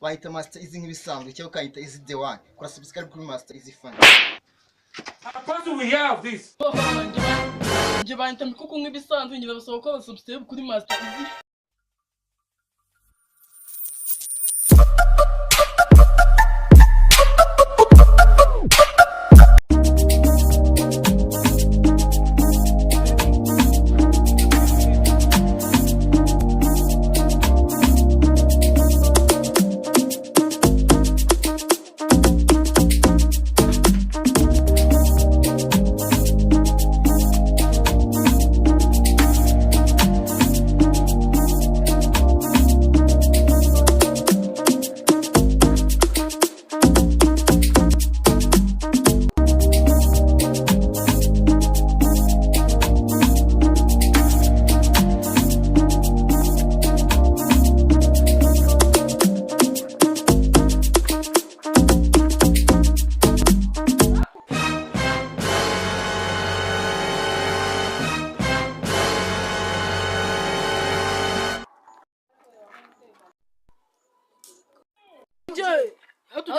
wahita Master Easy nk'ibisanzwe cyangwa ukahita Easy the one. Kora subscribe kuri Master Easy Fan. How do we have this? Nje bahita mikuku nk'ibisanzwe ngira basaba ko subscribe kuri Master Easy.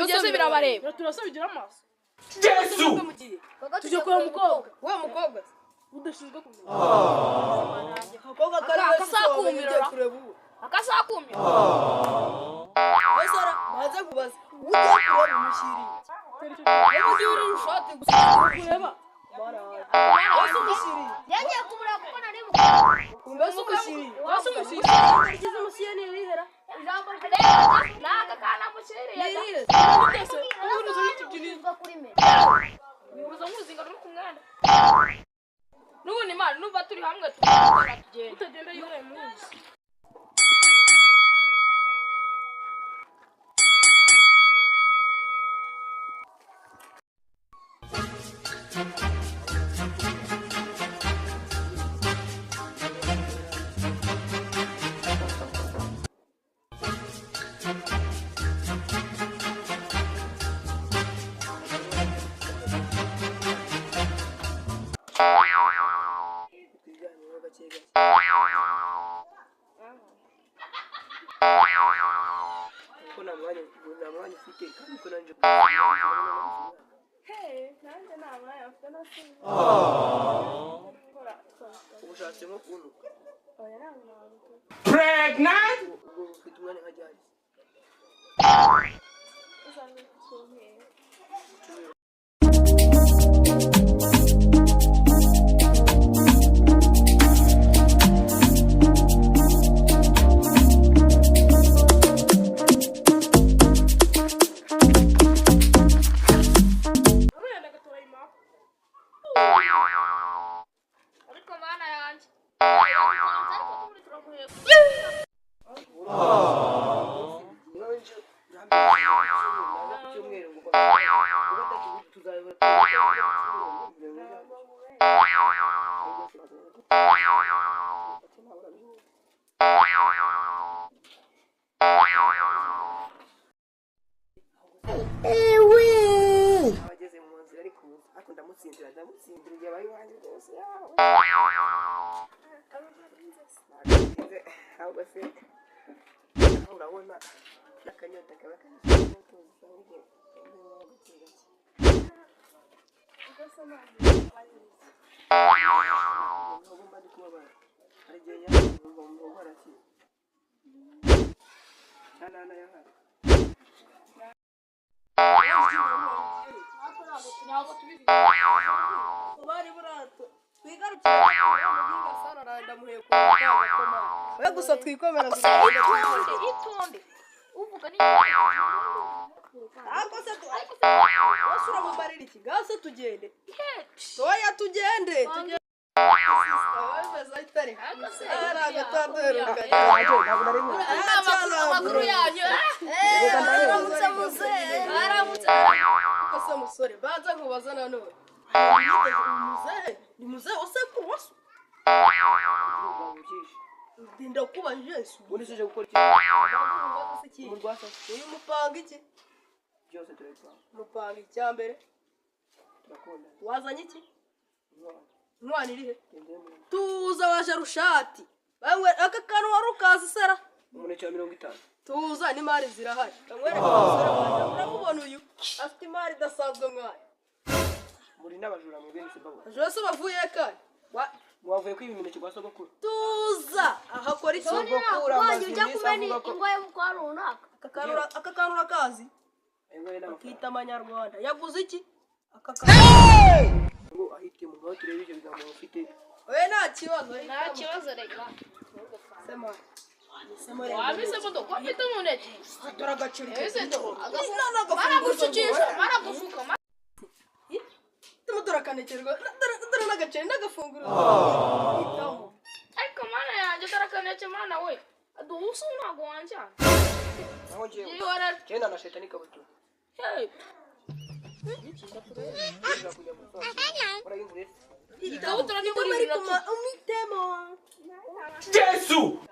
Ugeze birabareba. Turasabigira amaso. Jesus! Tujye kwa mukobwa. Wa mukobwa. Udashinzwe kumenya. Mukobwa akasakumira. Akasakumira. Esora baza kubaza. Ujya kureba umushiri. Ujya urushati gusa kureba. Wasa umushiri. Yagiye kubura kuko nari mukobwa. Wasa umushiri. Wasa umushiri. Kiza umushiri ni rihera. Ijambo rero naga kana mushiri yaga. Ndetse uruzo n'ikigiriza kuri me. Uruzo nk'uruzinga ruri ku mwana. Nubundi Imana nuva turi hamwe tugenda. Utagenda yore muzi. Kuna mwanya ufite kandi kuna nje Nanjye nama afite nasi. ushatse nko kunuka Oya ntabwo. Pregnant? ufite umwanya nkajyanye Uzange kusomye. Ariko Mana yanjye. cyumweru ngo tuzaba abageze mu nzira ariko ndamutsindira igihe bari wanjye rwose ahubwo se urabona n'akanyota kaba ugomba kubabara hari igihe nyamwumva mu mubara ki cyane yahari Ntabwo tubizi. bari burato twigarukira Sara ndamuheye ku gatoma we gusa twikomera Itonde. Uvuga ni ako se wasura mu bariri iki gase tugende toya tugende Wabeza itari ara gatandero amakuru yanyu. Aramutse muze. Aramutse. ko se musore baza nkubaza nanone ni muze osekuru wasu ndinda kuba Yesu urisije gukora iki mu rwasa uyu mupanga iki byose turabipanga mupanga icyambere turakunda wazanye iki Mwana irihe tuza waje rushati bangwe aka kantu warukazi sera umuneke wa 50 tuza n'imari zirahari kamwereka umusore wanjye uramubona uyu afite imari idasanzwe mwana muri n'abajura mu bindi sibabo ejo se bavuye kandi wavuye kwiba imineke kwa sogokuru tuza ahakora iki sogokuru amazi ujya kumena ingwa yo kwa runaka aka kantu urakazi engoye n'amafaranga akita amanyarwanda yaguze iki aka ngo ahitiye mu gaho turebe ibyo bigambo ufite we nta kibazo reka sema wabise moto kwa mfite umuneke turagacira ese ndo agafunguzo baragushukisha baragufuka turakanekirwa dore n'agaceri n'agafunguro ariko mana yanjye tarakaneke mana we aduhusa ntago wanja naho ngiye yihora genda na shetani kabutura hey urayumvire ikabutura ni muri umitemo Jesus!